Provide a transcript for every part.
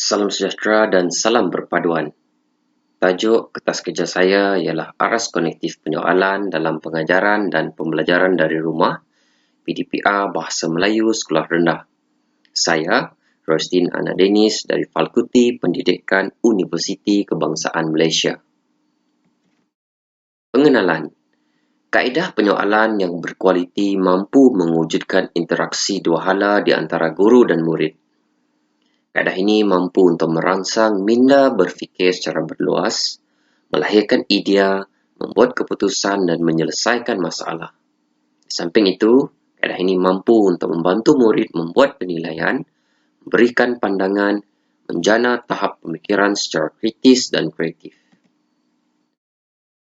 Salam sejahtera dan salam berpaduan. Tajuk kertas kerja saya ialah Aras Konektif Penyoalan dalam Pengajaran dan Pembelajaran dari Rumah PDPR Bahasa Melayu Sekolah Rendah. Saya, Rosdin Ana Denis dari Fakulti Pendidikan Universiti Kebangsaan Malaysia. Pengenalan. Kaedah penyoalan yang berkualiti mampu mewujudkan interaksi dua hala di antara guru dan murid. Kaedah ini mampu untuk merangsang minda berfikir secara berluas, melahirkan idea, membuat keputusan dan menyelesaikan masalah. Di samping itu, kaedah ini mampu untuk membantu murid membuat penilaian, memberikan pandangan, menjana tahap pemikiran secara kritis dan kreatif.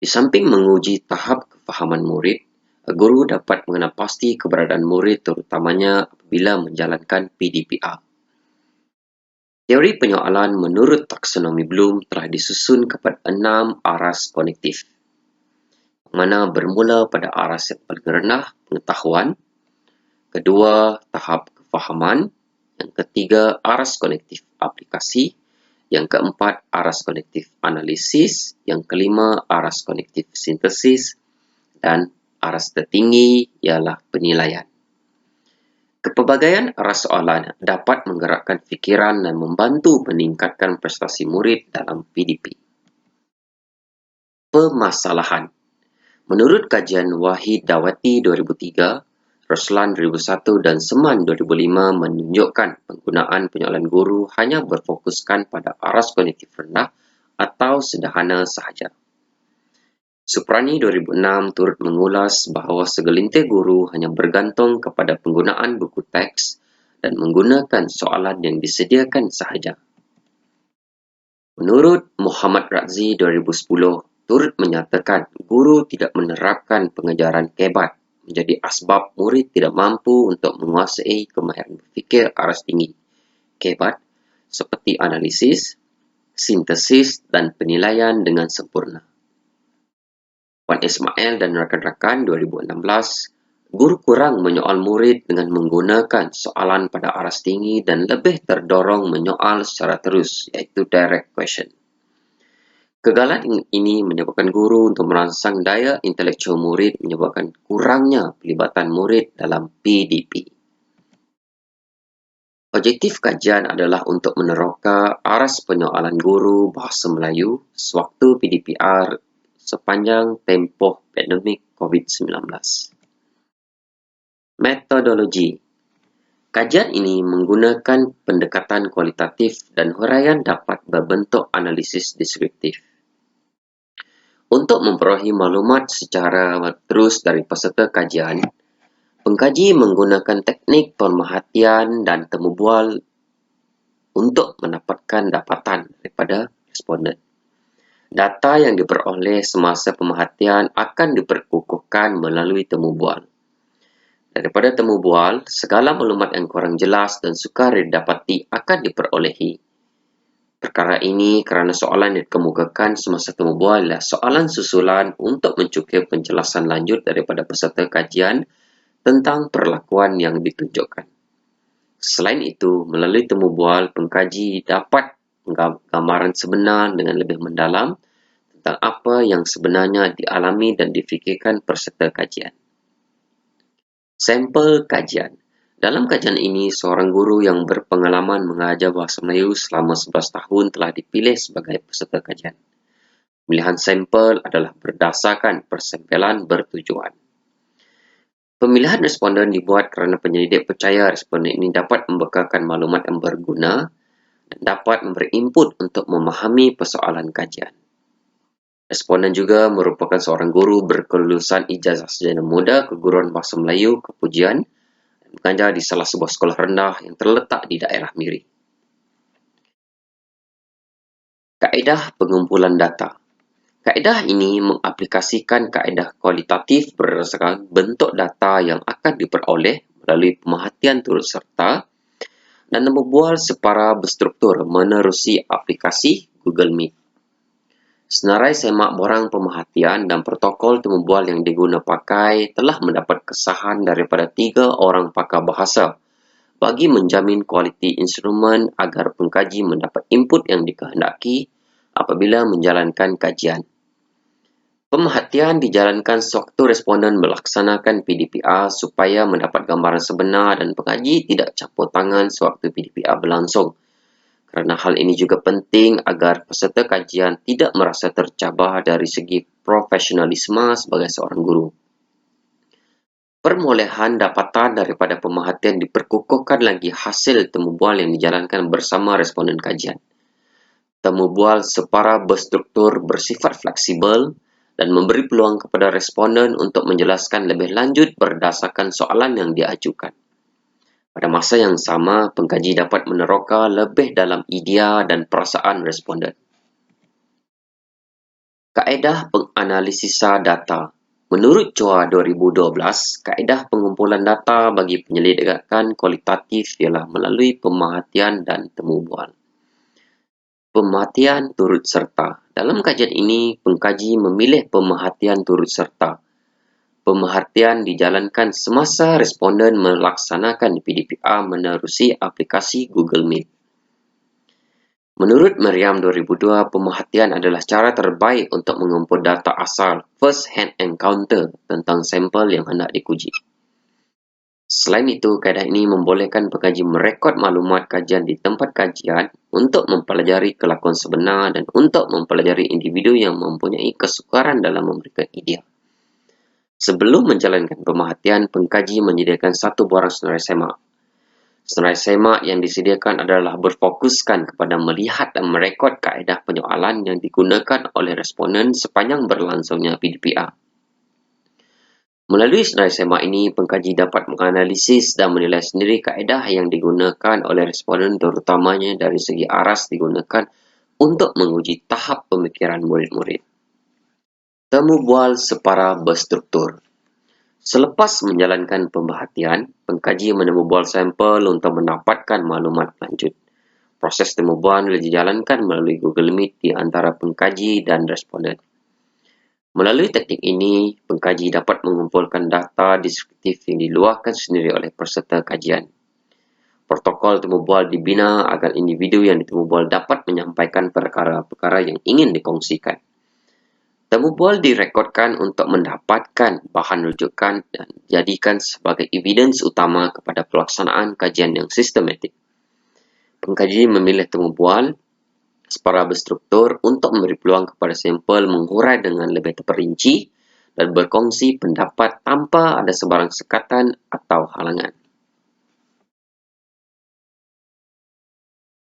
Di samping menguji tahap kefahaman murid, guru dapat mengenal pasti keberadaan murid terutamanya apabila menjalankan PDPR. Teori penyoalan menurut taksonomi Bloom telah disusun kepada 6 aras konektif, mana bermula pada aras yang paling rendah, pengetahuan, kedua, tahap kefahaman, yang ketiga, aras konektif aplikasi, yang keempat, aras konektif analisis, yang kelima, aras konektif sintesis, dan aras tertinggi ialah penilaian. Kepelbagaian aras soalan dapat menggerakkan fikiran dan membantu meningkatkan prestasi murid dalam PDP. Permasalahan. Menurut kajian Wahid Dawati 2003, Roslan 2001 dan Seman 2005 menunjukkan penggunaan penyoalan guru hanya berfokuskan pada aras kognitif rendah atau sederhana sahaja. Suprani 2006 turut mengulas bahawa segelintir guru hanya bergantung kepada penggunaan buku teks dan menggunakan soalan yang disediakan sahaja. Menurut Muhammad Razzi 2010, turut menyatakan guru tidak menerapkan pengajaran kebat menjadi asbab murid tidak mampu untuk menguasai kemahiran berfikir aras tinggi kebat seperti analisis, sintesis dan penilaian dengan sempurna. Wan Ismail dan rakan-rakan 2016, guru kurang menyoal murid dengan menggunakan soalan pada aras tinggi dan lebih terdorong menyoal secara terus, iaitu direct question. Kegagalan ini menyebabkan guru untuk merangsang daya intelektual murid menyebabkan kurangnya pelibatan murid dalam PDP. Objektif kajian adalah untuk meneroka aras penyoalan guru Bahasa Melayu sewaktu PDPR sepanjang tempoh pandemik COVID-19. Metodologi. Kajian ini menggunakan pendekatan kualitatif dan huraian dapat berbentuk analisis deskriptif. Untuk memperolehi maklumat secara terus dari peserta kajian, pengkaji menggunakan teknik pemerhatian dan temu bual untuk mendapatkan dapatan daripada responden. Data yang diperoleh semasa pemerhatian akan diperkukuhkan melalui temu bual. Daripada temu bual, segala maklumat yang kurang jelas dan sukar didapati akan diperolehi. Perkara ini kerana soalan yang dikemukakan semasa temu bual adalah soalan susulan untuk mencukir penjelasan lanjut daripada peserta kajian tentang perlakuan yang ditunjukkan. Selain itu, melalui temu bual, pengkaji dapat gambaran sebenar dengan lebih mendalam tentang apa yang sebenarnya dialami dan difikirkan peserta kajian. Sampel kajian. Dalam kajian ini, seorang guru yang berpengalaman mengajar Bahasa Melayu selama 11 tahun telah dipilih sebagai peserta kajian. Pemilihan sampel adalah berdasarkan persampelan bertujuan. Pemilihan responden dibuat kerana penyelidik percaya responden ini dapat membekalkan maklumat yang berguna dan dapat memberi input untuk memahami persoalan kajian. Responden juga merupakan seorang guru berkelulusan ijazah sarjana muda keguruan Bahasa Melayu Kepujian dan mengajar di salah sebuah sekolah rendah yang terletak di daerah Miri. Kaedah pengumpulan data. Kaedah ini mengaplikasikan kaedah kualitatif berdasarkan bentuk data yang akan diperoleh melalui pemerhatian turut serta dan membuat separa berstruktur menerusi aplikasi Google Meet. Senarai semak borang pemerhatian dan protokol temu bual yang diguna pakai telah mendapat kesahan daripada 3 orang pakar bahasa bagi menjamin kualiti instrumen agar pengkaji mendapat input yang dikehendaki apabila menjalankan kajian. Pemerhatian dijalankan sewaktu responden melaksanakan PDPR supaya mendapat gambaran sebenar dan pengkaji tidak campur tangan sewaktu PDPR berlangsung. Kerana hal ini juga penting agar peserta kajian tidak merasa tercabar dari segi profesionalisme sebagai seorang guru. Perolehan dapatan daripada pemerhatian diperkukuhkan lagi hasil temu bual yang dijalankan bersama responden kajian. Temu bual separa berstruktur bersifat fleksibel dan memberi peluang kepada responden untuk menjelaskan lebih lanjut berdasarkan soalan yang diajukan. Pada masa yang sama, pengkaji dapat meneroka lebih dalam idea dan perasaan responden. Kaedah penganalisisa data. Menurut COA 2012, kaedah pengumpulan data bagi penyelidikan kualitatif ialah melalui pemerhatian dan temu bual. Pemerhatian turut serta. Dalam kajian ini, pengkaji memilih pemerhatian turut serta. Pemerhatian dijalankan semasa responden melaksanakan PDPR menerusi aplikasi Google Meet. Menurut Meriam 2002, pemerhatian adalah cara terbaik untuk mengumpul data asal first-hand encounter tentang sampel yang hendak dikuji. Selain itu, kaedah ini membolehkan pengkaji merekod maklumat kajian di tempat kajian untuk mempelajari kelakuan sebenar dan untuk mempelajari individu yang mempunyai kesukaran dalam memberikan idea. Sebelum menjalankan pemerhatian, pengkaji menyediakan satu buah senarai semak. Senarai semak yang disediakan adalah berfokuskan kepada melihat dan merekod kaedah penyoalan yang digunakan oleh responden sepanjang berlangsungnya PDPR. Melalui senarai semak ini, pengkaji dapat menganalisis dan menilai sendiri kaedah yang digunakan oleh responden terutamanya dari segi aras digunakan untuk menguji tahap pemikiran murid-murid. Temu bual separa berstruktur. Selepas menjalankan pemerhatian, pengkaji menemu bual sampel untuk mendapatkan maklumat lanjut. Proses temu bual dijalankan melalui Google Meet di antara pengkaji dan responden. Melalui teknik ini, pengkaji dapat mengumpulkan data deskriptif yang diluahkan sendiri oleh peserta kajian. Protokol temu bual dibina agar individu yang ditemu bual dapat menyampaikan perkara-perkara yang ingin dikongsikan. Temu bual direkodkan untuk mendapatkan bahan rujukan dan dijadikan sebagai evidens utama kepada pelaksanaan kajian yang sistematik. Pengkaji memilih temu bual separa berstruktur untuk memberi peluang kepada sampel menghurai dengan lebih terperinci dan berkongsi pendapat tanpa ada sebarang sekatan atau halangan.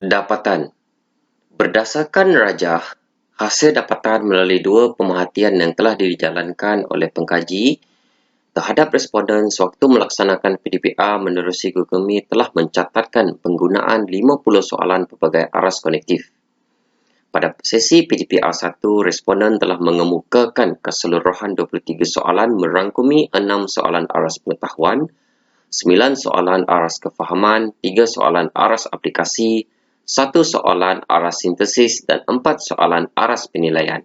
Dapatan. Berdasarkan rajah, hasil dapatan melalui dua pemerhatian yang telah dijalankan oleh pengkaji terhadap responden sewaktu melaksanakan PDPR menerusi Google Meet telah mencatatkan penggunaan 50 soalan pelbagai aras kognitif. Pada sesi PDPR 1, responden telah mengemukakan keseluruhan 23 soalan merangkumi 6 soalan aras pengetahuan, 9 soalan aras kefahaman, 3 soalan aras aplikasi, 1 soalan aras sintesis dan 4 soalan aras penilaian.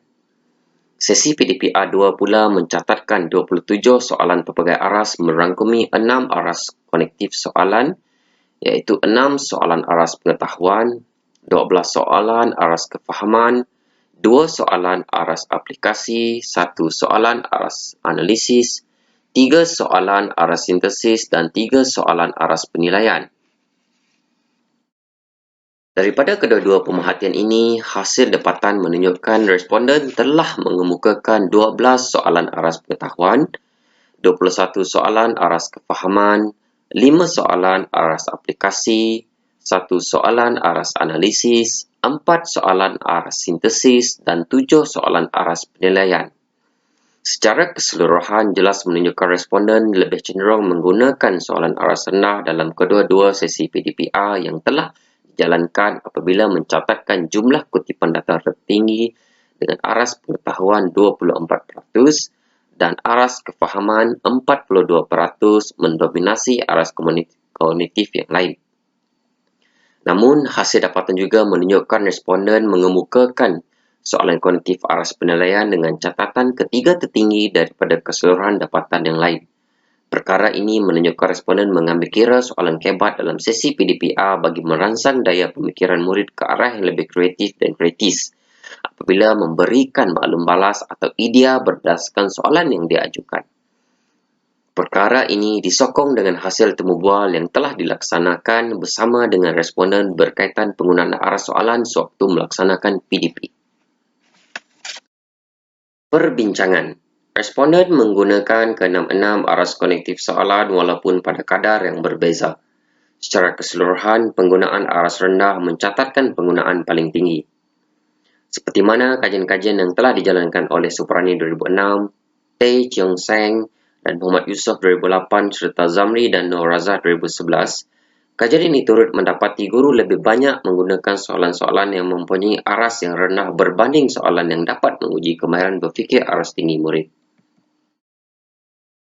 Sesi PDPR 2 pula mencatatkan 27 soalan pelbagai aras merangkumi 6 aras kognitif soalan, iaitu 6 soalan aras pengetahuan, 12 soalan aras kefahaman, 2 soalan aras aplikasi, 1 soalan aras analisis, 3 soalan aras sintesis dan 3 soalan aras penilaian. Daripada kedua-dua pemerhatian ini, hasil dapatan menunjukkan responden telah mengemukakan 12 soalan aras pengetahuan, 21 soalan aras kefahaman, 5 soalan aras aplikasi, 1 soalan aras analisis, 4 soalan aras sintesis, dan 7 soalan aras penilaian. Secara keseluruhan jelas menunjukkan responden lebih cenderung menggunakan soalan aras rendah dalam kedua-dua sesi PDPR yang telah dijalankan apabila mencatatkan jumlah kutipan data tertinggi dengan aras pengetahuan 24% dan aras kefahaman 42% mendominasi aras kognitif yang lain. Namun, hasil dapatan juga menunjukkan responden mengemukakan soalan kognitif aras penilaian dengan catatan ketiga tertinggi daripada keseluruhan dapatan yang lain. Perkara ini menunjukkan responden mengambil kira soalan kebat dalam sesi PDPR bagi merangsang daya pemikiran murid ke arah yang lebih kreatif dan kritis apabila memberikan maklum balas atau idea berdasarkan soalan yang diajukan. Perkara ini disokong dengan hasil temu bual yang telah dilaksanakan bersama dengan responden berkaitan penggunaan arah soalan sewaktu melaksanakan PDP. Perbincangan. Responden menggunakan ke-66 aras konektif soalan walaupun pada kadar yang berbeza. Secara keseluruhan, penggunaan aras rendah mencatatkan penggunaan paling tinggi. Seperti mana kajian-kajian yang telah dijalankan oleh Suprani 2006, Tay Chiong Seng dan Muhammad Yusof 2008 serta Zamri dan Nur Razak 2011, kajian ini turut mendapati guru lebih banyak menggunakan soalan-soalan yang mempunyai aras yang rendah berbanding soalan yang dapat menguji kemahiran berfikir aras tinggi murid.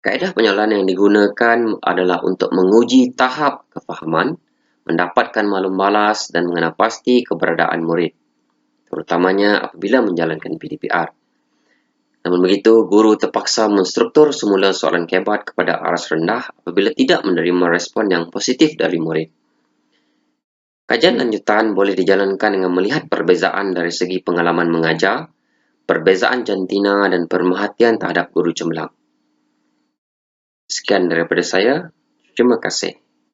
Kaedah penyalaan yang digunakan adalah untuk menguji tahap kefahaman, mendapatkan maklum balas dan mengenal pasti keberadaan murid, terutamanya apabila menjalankan PDPR. Namun begitu, guru terpaksa menstruktur semula soalan kebat kepada aras rendah apabila tidak menerima respon yang positif dari murid. Kajian lanjutan boleh dijalankan dengan melihat perbezaan dari segi pengalaman mengajar, perbezaan jantina dan pemerhatian terhadap guru cemerlang. Sekian daripada saya. Terima kasih.